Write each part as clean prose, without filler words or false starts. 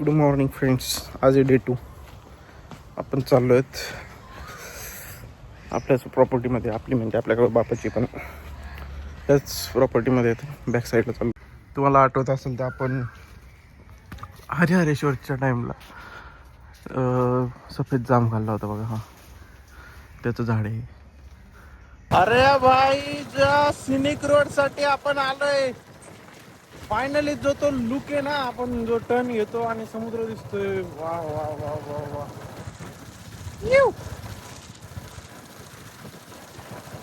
Good morning friends. आज आहे day 2. आपण चाललो आहेत आपल्याच प्रॉपर्टीमध्ये. आपली म्हणजे आपल्याकडे बापाची, पण त्याच प्रॉपर्टीमध्ये बॅक साईडला चाललो. तुम्हाला आठवत असेल तर आपण हरिहरेश्वरच्या टाईमला सफेद जाम खाल्ला होता बघा. हा त्याचं झाड आहे. अरे भाई, ज्या सिनिक रोड साठी आपण आलोय फायनली. जो तो लुक आहे ना, आपण जो टर्न घेतो आणि समुद्र दिसतोय. वा वा वा वा वा.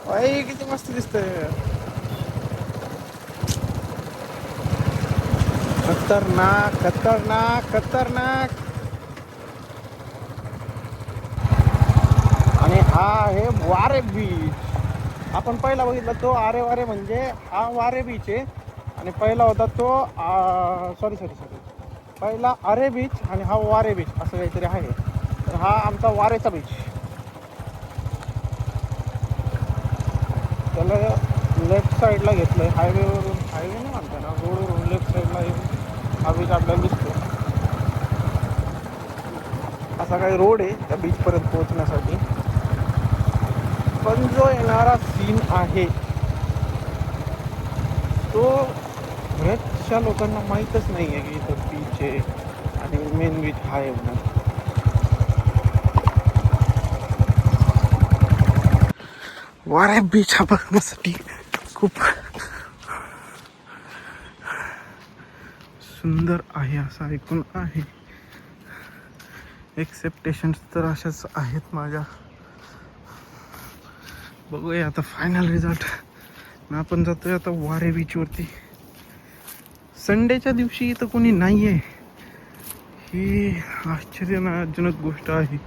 भाई किती मस्त दिसतंय. खतरनाक खतरनाक खतरनाक. आणि हा आहे वारे बीच. आपण पहिला बघितला तो आरे वारे, म्हणजे हा वारे बीच आहे. आणि पहिला होता तो सॉरी पहिला आरे बीच आणि हा वारे बीच असं काहीतरी आहे. तर हा आमचा वारेचा बीच. त्याला लेफ्ट साईडला घेतलंय हायवेवरून. हायवे नाही म्हणता ना, रोडवरून लेफ्ट साईडला हा बीच आपल्याला दिसतो. असा काही रोड आहे त्या बीचपर्यंत पोहोचण्यासाठी. पण जो येणारा सीन आहे तो बऱ्याचशा लोकांना माहीतच नाही आहे की इथं बीच आहे आणि मेन बीच हा आहे म्हणून. वारे बीच हा बघण्यासाठी खूप सुंदर आहे असं ऐकून आहे. एक्सेप्टेशन्स तर अशाच आहेत माझ्या. बघूया आता फायनल रिझल्ट. आपण जातोय आता वारे बीचवरती. संडेच्या दिवशी इथं कोणी नाही आहे ही आश्चर्यजनक गोष्ट आहे.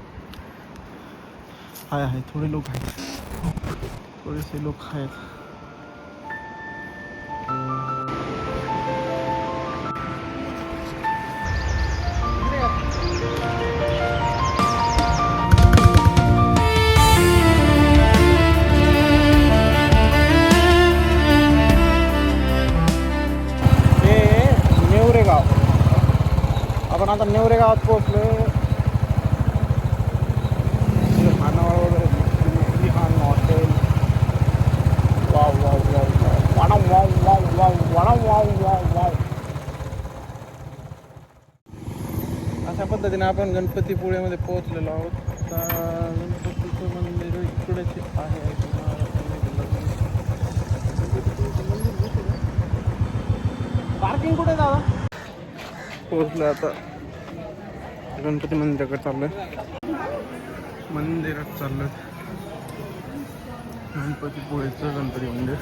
आहे थोडे लोक आहेत, थोडेसे लोक आहेत. आपण आता नेवरे गावात पोहोचलोय. खानावळ वगैरे hotel. Wow wow wow wow wow wow wow wow wow wow wow. अशा पद्धतीने आपण गणपतीपुळेमध्ये पोहोचलेलो आहोत. गणपतीचं मंदिर इकडेच आहे. पार्किंग कुठे दादा? पोहोचलो आता गणपती मंदिराकडे चाललोय. मंदिरात चाललोय. गणपतीपुळेचं गणपती मंदिर.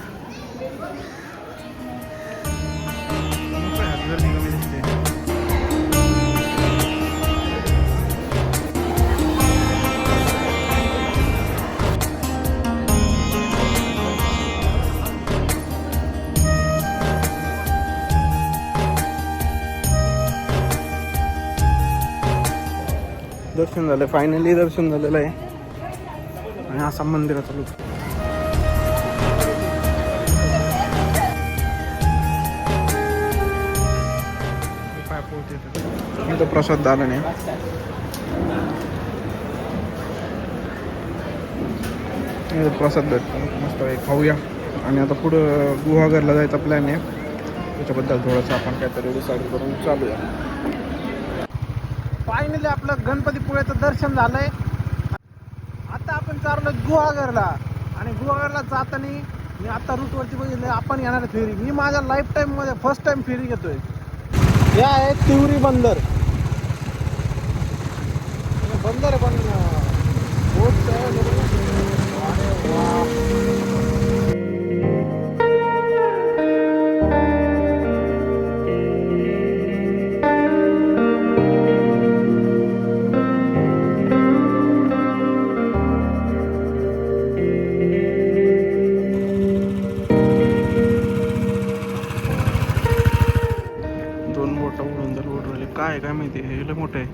दर्शन झालं, फायनली दर्शन झालेलं आहे. आणि असा मंदिराचा लुक. इथं प्रसाद झाला नाही. प्रसाद भेटतो मस्त आहे, खाऊया. आणि आता पुढं गुहागरला जायचा प्लॅन आहे. त्याच्याबद्दल थोडंसं आपण काहीतरी डिसाईड करून चालूया. फायनली आपलं गणपतीपुळेचं दर्शन झालंय. आता आपण चाललो गुहागरला. आणि गुहागरला जाताना मी आता रूटवरती बघितलं आपण येणार फेरी. मी माझ्या लाईफ टाईममध्ये फर्स्ट टाइम फेरी घेतोय. हे आहे तिवरी बंदर. बंदर आहे पण बोट काय माहिती. हे लय मोठं आहे.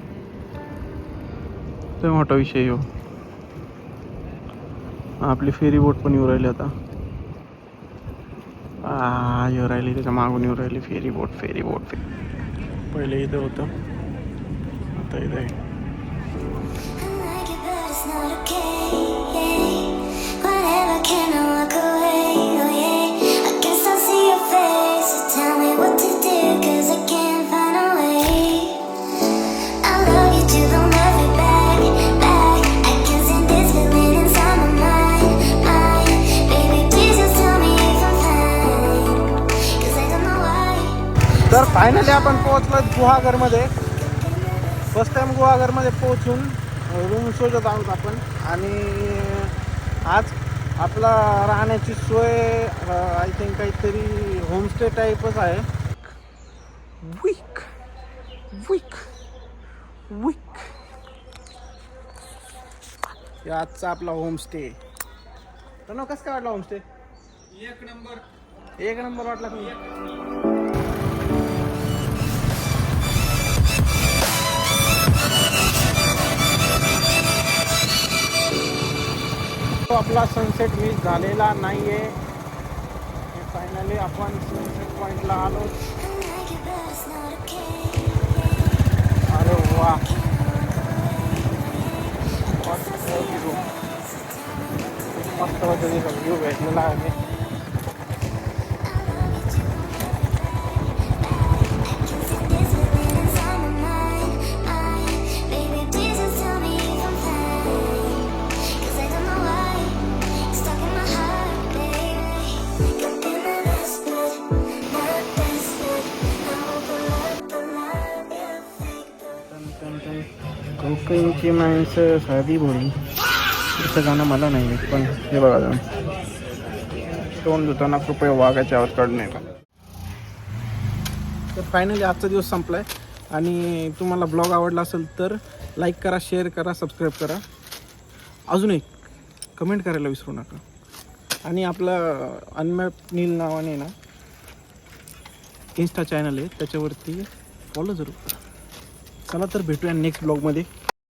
लय मोठा विषय हो. आपली फेरी बोट पण येऊ राहिली आता. येऊ राहिली, त्याच्या मागून येऊ राहिली फेरी बोट. पहिले इथं होतं निवांत इथे. तर फायनली आपण पोहोचलो गुहागरमध्ये. फर्स्ट टाइम गुहागरमध्ये पोहोचून रूम शोधत आहोत आपण. आणि आज आपला राहण्याची सोय आय थिंक काहीतरी होमस्टे टाईपच आहे. वीक वीक वीक आजचा आपला होमस्टे. तर कसं काय वाटला होमस्टे? एक नंबर वाटला तुम्ही? आपला सनसेट मिस झालेला नाहीये. फायनली आपण सनसेट पॉइंटला आलो. अरे वा, मस्त व्ह्यू भेटलेला आहे. कोकणची माणसं साधी भोळी, असं गाणं मला नाही येत, पण हे बघा जाऊन तोंड धुताना कृपया वाघाची आवाज काढू नये. तर फायनली आजचा दिवस संपलाय. आणि तुम्हाला ब्लॉग आवडला असेल तर लाईक करा, शेअर करा, सबस्क्राईब करा. अजून एक कमेंट करायला विसरू नका. आणि आपलं अनमॅप नील नावाने ना इन्स्टा चॅनल आहे, त्याच्यावरती फॉलो जरूर करा. चला तर भेटूया नेक्स्ट ब्लॉगमध्ये.